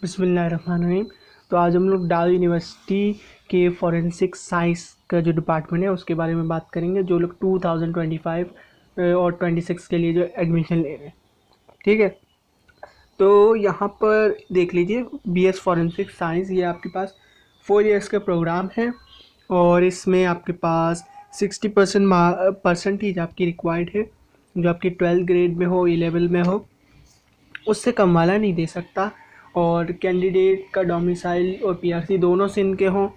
बिस्मिल्लाहिर्रहमानिर्रहीम। तो आज हम लोग डाल यूनिवर्सिटी के फॉरेंसिक साइंस का जो डिपार्टमेंट है उसके बारे में बात करेंगे, जो लोग 2025 और 26 के लिए जो एडमिशन ले रहे हैं। ठीक है, तो यहाँ पर देख लीजिए बीएस फॉरेंसिक साइंस, ये आपके पास 4 इयर्स का प्रोग्राम है और इसमें आपके पास 60% परसेंटेज आपकी रिक्वायर्ड है, जो आपकी 12th ग्रेड में हो, A-level में हो, उससे कम वाला नहीं दे सकता। और कैंडिडेट का डोमिसाइल और पीआरसी दोनों सिंध के हों।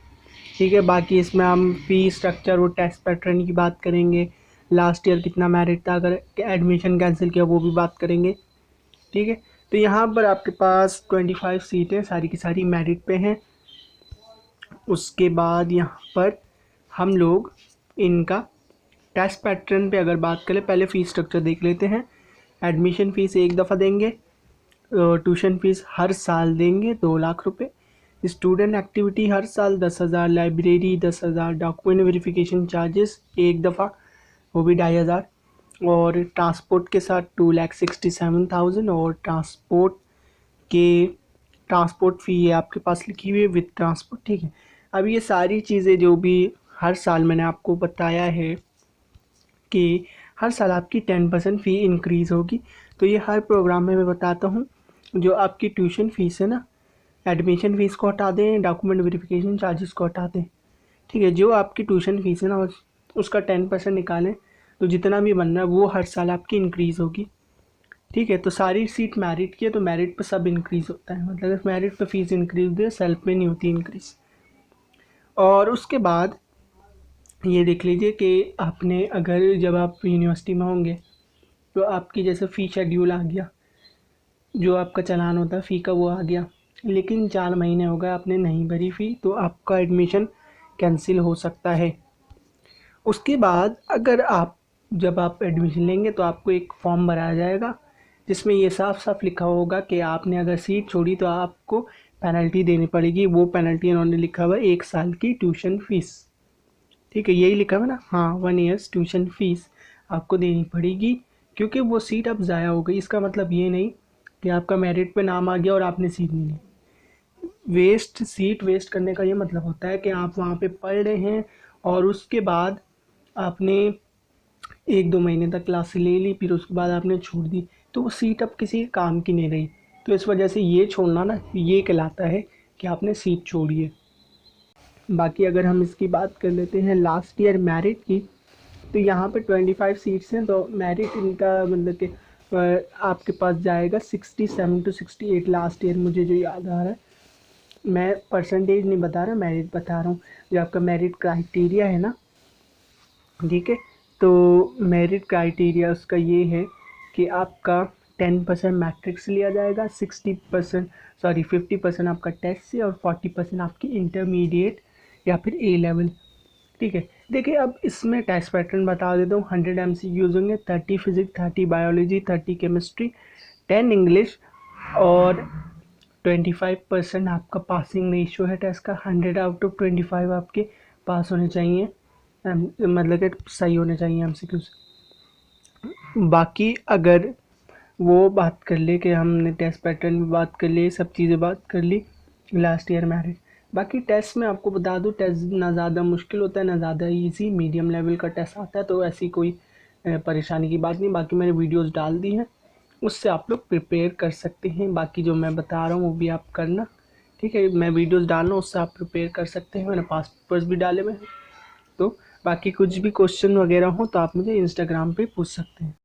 ठीक है, बाकी इसमें हम फी स्ट्रक्चर और टेस्ट पैटर्न की बात करेंगे, लास्ट ईयर कितना मेरिट था, अगर एडमिशन कैंसिल किया वो भी बात करेंगे। ठीक है, तो यहाँ पर आपके पास 25 सीटें सारी की सारी मेरिट पे हैं। उसके बाद यहाँ पर हम लोग इनका टेस्ट पैटर्न पे अगर बात करें, पहले फ़ीस स्ट्रक्चर देख लेते हैं। एडमिशन फ़ीस एक दफ़ा देंगे, ट्यूशन फ़ीस हर साल देंगे 2 लाख रुपए, स्टूडेंट एक्टिविटी हर साल 10,000, लाइब्रेरी 10,000, डॉक्यूमेंट वेरिफिकेशन चार्जेस एक दफ़ा वो भी 2,500, और ट्रांसपोर्ट के साथ 2,67,000, और ट्रांसपोर्ट फ़ी है आपके पास लिखी हुई है विद ट्रांसपोर्ट। ठीक है, अब ये सारी चीज़ें जो भी हर साल मैंने आपको बताया है कि हर साल आपकी 10% फ़ी इंक्रीज़ होगी। तो ये हर प्रोग्राम में मैं बताता हूँ। जो आपकी ट्यूशन फ़ीस है ना, एडमिशन फ़ीस को हटा दें, डॉक्यूमेंट वेरिफिकेशन चार्जेस को हटा दें। ठीक है, जो आपकी ट्यूशन फ़ीस है ना उसका 10% निकालें, तो जितना भी बनना है वो हर साल आपकी इंक्रीज़ होगी। ठीक है, तो सारी सीट मेरिट की है तो मेरिट पर सब इंक्रीज़ होता है, मतलब अगर मेरिट पर फीस इंक्रीज़ दे, सेल्फ में नहीं होती इंक्रीज़। और उसके बाद ये देख लीजिए कि आपने अगर जब आप यूनिवर्सिटी में होंगे तो आपकी जैसे फ़ी शेड्यूल आ गया, जो आपका चालान होता है फ़ी का वो आ गया, लेकिन 4 महीने हो गए आपने नहीं भरी फ़ी, तो आपका एडमिशन कैंसिल हो सकता है। उसके बाद अगर आप जब आप एडमिशन लेंगे तो आपको एक फॉर्म भराया जाएगा जिसमें ये साफ साफ लिखा होगा कि आपने अगर सीट छोड़ी तो आपको पेनल्टी देनी पड़ेगी। वो पेनल्टी इन्होंने लिखा हुआ है 1 साल की ट्यूशन फ़ीस। ठीक है, यही लिखा हुआ है ना, हाँ, 1 ईयर्स ट्यूशन फ़ीस आपको देनी पड़ेगी, क्योंकि वो सीट अब ज़ाया हो गई। इसका मतलब ये नहीं कि आपका मेरिट पे नाम आ गया और आपने सीट नहीं ली। सीट वेस्ट करने का ये मतलब होता है कि आप वहाँ पे पढ़ रहे हैं और उसके बाद आपने 1-2 महीने तक क्लास ले ली, फिर उसके बाद आपने छोड़ दी, तो वो सीट अब किसी काम की नहीं रही। तो इस वजह से ये छोड़ना ना, ये कहलाता है कि आपने सीट छोड़ी है। बाकी अगर हम इसकी बात कर लेते हैं लास्ट ईयर मेरिट की, तो यहाँ पे 25 सीट्स हैं, तो मेरिट इनका मतलब कि आपके पास जाएगा 67 to 68 लास्ट ईयर, मुझे जो याद आ रहा है। मैं परसेंटेज नहीं बता रहा, मेरिट बता रहा हूँ। जो आपका मेरिट क्राइटेरिया है ना, ठीक है, तो मेरिट क्राइटेरिया उसका ये है कि आपका 10% मैट्रिक्स लिया जाएगा, 50% आपका टेस्ट से, और 40% आपकी इंटरमीडिएट या फिर A-level। ठीक है, देखिए अब इसमें टेस्ट पैटर्न बता देता हूँ। 100 MCQs होंगे, 30 फिजिक्स, 30 बायोलॉजी, 30 केमिस्ट्री, 10 इंग्लिश, और 25% आपका पासिंग रेशियो है टेस्ट का। 100 आउट ऑफ 25 आपके पास होने चाहिए, मतलब कि सही होने चाहिए MCQs। बाकी अगर वो बात कर ले कि हमने टेस्ट पैटर्न में बात कर ली, सब चीज़ें बात कर ली, लास्ट ईयर मेरिट। बाकी टेस्ट में आपको बता दूं, टेस्ट ना ज़्यादा मुश्किल होता है ना ज़्यादा इजी, मीडियम लेवल का टेस्ट आता है, तो ऐसी कोई परेशानी की बात नहीं। बाकी मैंने वीडियोस डाल दी हैं, उससे आप लोग प्रिपेयर कर सकते हैं। बाकी जो मैं बता रहा हूँ वो भी आप करना। ठीक है, मैं वीडियोस डाल रहा हूँ, उससे आप प्रिपेयर कर सकते हैं। मैंने पास्ट पेपर्स भी डाले हुए हैं। तो बाकी कुछ भी क्वेश्चन वगैरह हो तो आप मुझे इंस्टाग्राम पे पूछ सकते हैं।